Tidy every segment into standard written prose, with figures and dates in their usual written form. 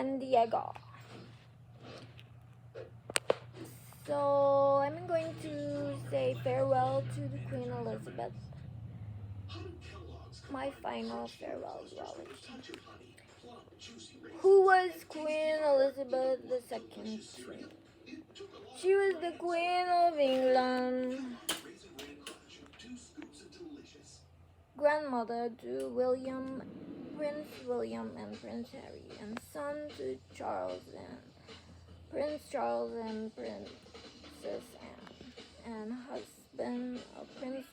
San Diego. So I'm going to say farewell to the Queen Elizabeth. My final farewell eulogy. Who was Queen Elizabeth II? She was the Queen of England, grandmother to Prince William and Prince Harry, and son to Prince Charles and Princess Anne, and husband of Prince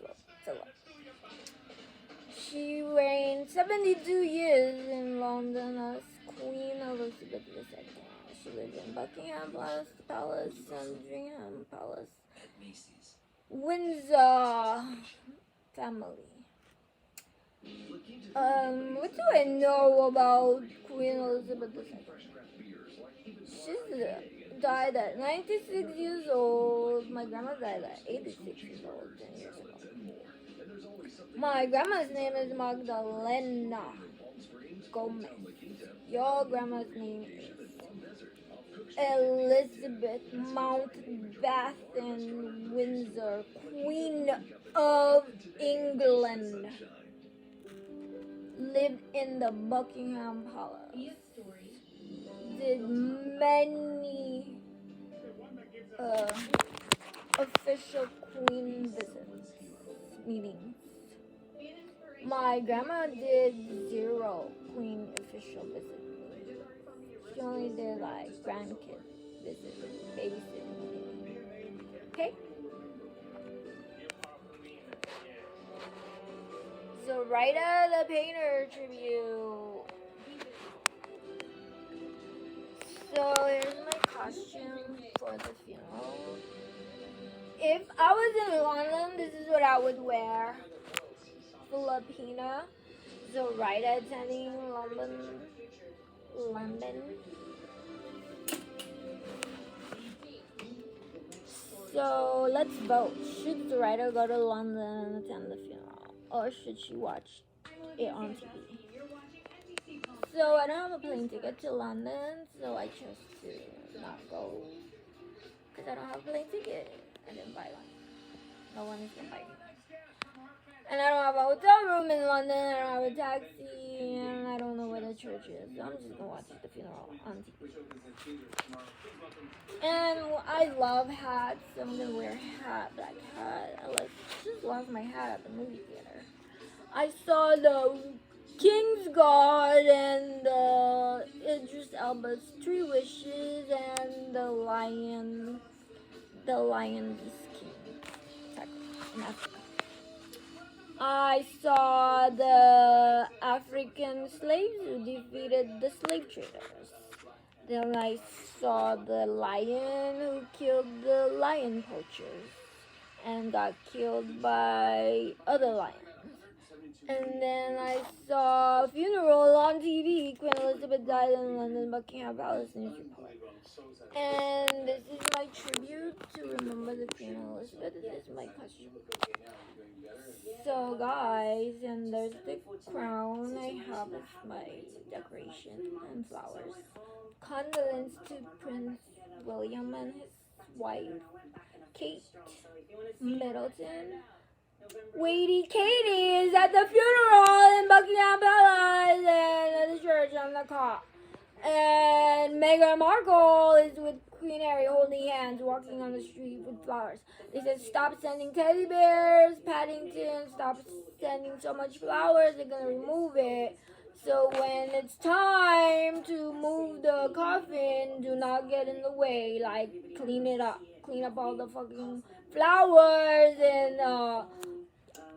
Philip. She reigned 72 years in London as Queen Elizabeth II. She lived in Buckingham Palace, Sandringham Palace, Windsor family. What do I know about Queen Elizabeth II? She died at 96 years old. My grandma died at 86 years old 10 years ago. My grandma's name is Magdalena Gomez. Your grandma's name is Elizabeth Mountbatten Windsor, Queen of England. Lived in the Buckingham Palace. Did many official queen visits, meetings. My grandma did 0 queen official visits. She only did like grandkid visits, babysitting. Okay? So Rita the Painter tribute. So here's my costume for the funeral. If I was in London, this is what I would wear. Filipina. So Rita attending London. So let's vote. Should Zoraida go to London and attend the funeral? Or should she watch it on TV? So I don't have a plane ticket to London, so I chose to not go. Because I don't have a plane ticket. I didn't buy one. No one is going to buy me. And I don't have a hotel room in London, I don't have a taxi, and I don't know where the church is. So I'm just going to watch the funeral on TV. And I love hats, so I'm going to wear a hat, black hat. I just lost my hat at the movie theater. I saw the King's Guard and Idris Elba's 3 Wishes and the Lion Beast King in Africa. I saw the African slaves who defeated the slave traders. Then I saw the lion who killed the lion poachers and got killed by other lions. And then I saw a funeral on TV. Queen Elizabeth died in London Buckingham Palace News Report. And this is my tribute to remember the Queen Elizabeth. This is my costume. So guys, and there's the crown I have as my decoration and flowers. Condolence to Prince William and his wife, Kate Middleton. Waity Katie is at the funeral in Buckingham Palace and at the church on the car. And Meghan Markle is with Queen Harry holding hands, walking on the street with flowers. They said, stop sending teddy bears, Paddington, stop sending so much flowers, they're going to remove it. So when it's time to move the coffin, do not get in the way, like clean it up. Clean up all the fucking flowers, and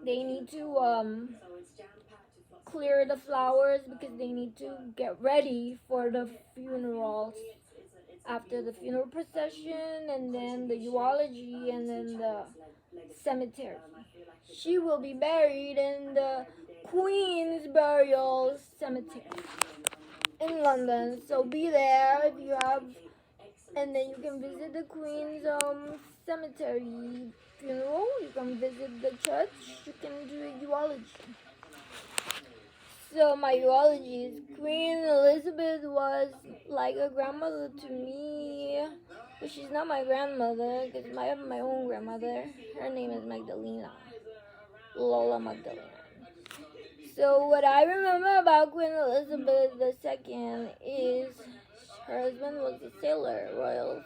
they need to clear the flowers because they need to get ready for the funeral. After the funeral procession, and then the eulogy, and then the cemetery. She will be buried in the Queen's Burial Cemetery in London. So be there if you have, and then you can visit the Queen's cemetery funeral. You can visit the church. You can do a eulogy. So my eulogy is Queen Elizabeth was like a grandmother to me, but she's not my grandmother because I have my own grandmother. Her name is Magdalena, Lola Magdalena. So what I remember about Queen Elizabeth II is her husband was a sailor,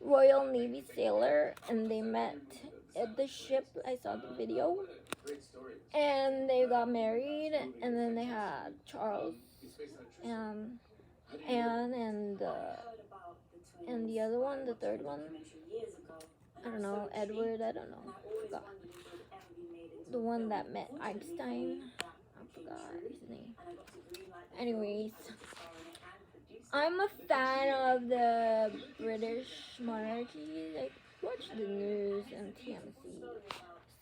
Royal Navy sailor, and they met at the ship. I saw the video. And they got married, and then they had Charles, and Anne, and the other one, the third one, I don't know, Edward, I don't know, forgot. The one that met Einstein, I forgot his name. Anyways, I'm a fan of the British monarchy. I watch the news and TMC.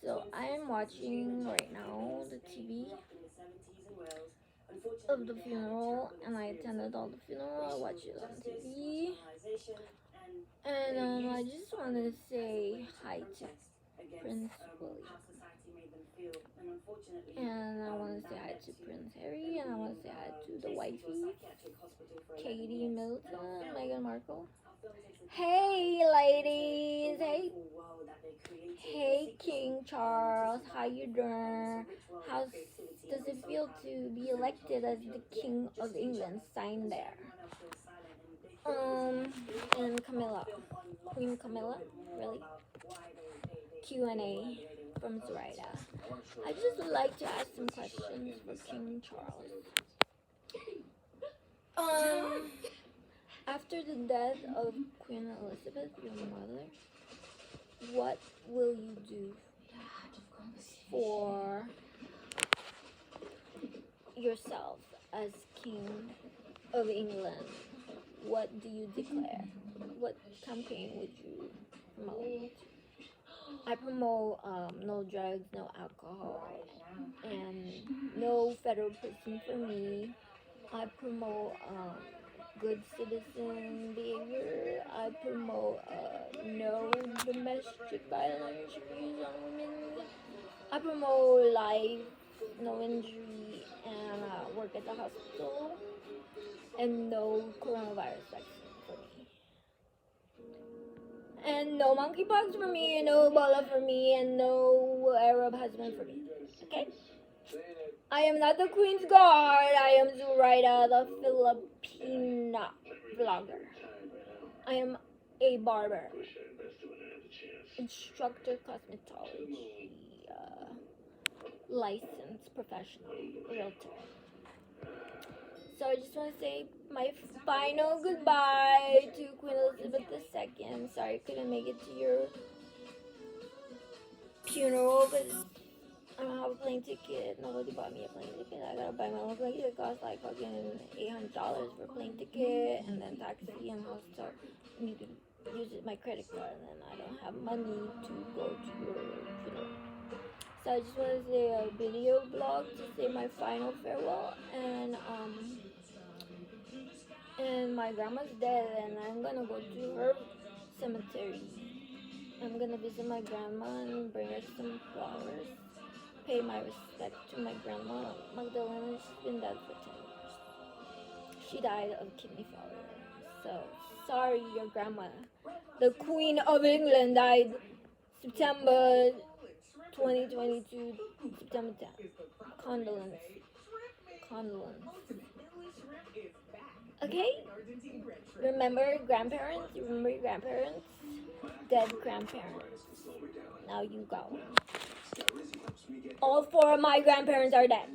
So I am watching right now the TV of the funeral, and I attended all the funeral. I watched it on TV, and I just want to say hi to Prince William, and I want to say hi to Prince Harry, and I want to say hi to the wifey, Katie Middleton, and Meghan Markle. Hey ladies, hey King Charles, how you doing? How does it feel to be elected as the King of England? Sign there. And Camilla, Queen Camilla, really? Q&A from Zoraida. I just would like to ask some questions for King Charles. After the death of Queen Elizabeth, your mother, what will you do for yourself as King of England? What do you declare? What campaign would you promote? I promote no drugs, no alcohol, and no federal prison for me. I promote good citizen behavior. I promote no domestic violence abuse on women. I promote life, no injury, and work at the hospital, and no coronavirus vaccine for me. And no monkeypox for me, and no Ebola for me, and no Arab husband for me. Okay? I am not the Queen's Guard. I am Zoraida, the Filipina vlogger. I am a barber, instructor, cosmetology, licensed professional, realtor. So I just want to say my final goodbye to Queen Elizabeth II. Sorry I couldn't make it to your funeral, but I don't have a plane ticket. Nobody bought me a plane ticket. I gotta buy my own plane ticket. It costs like fucking $800 for a plane ticket, and then taxi and hotel. And you can use my credit card, and then I don't have money to go to your funeral. So I just want to say a video blog to say my final farewell, and my grandma's dead, and I'm gonna go to her cemetery. I'm gonna visit my grandma and bring her some flowers. Pay my respect to my grandma Magdalena. She's been dead for 10 years. She died of kidney failure. So sorry, your grandma, the Queen of England, died September 2022, September 10th. Condolence. Okay? Remember grandparents? You remember your grandparents? Dead grandparents. Now you go. All four of my grandparents are dead.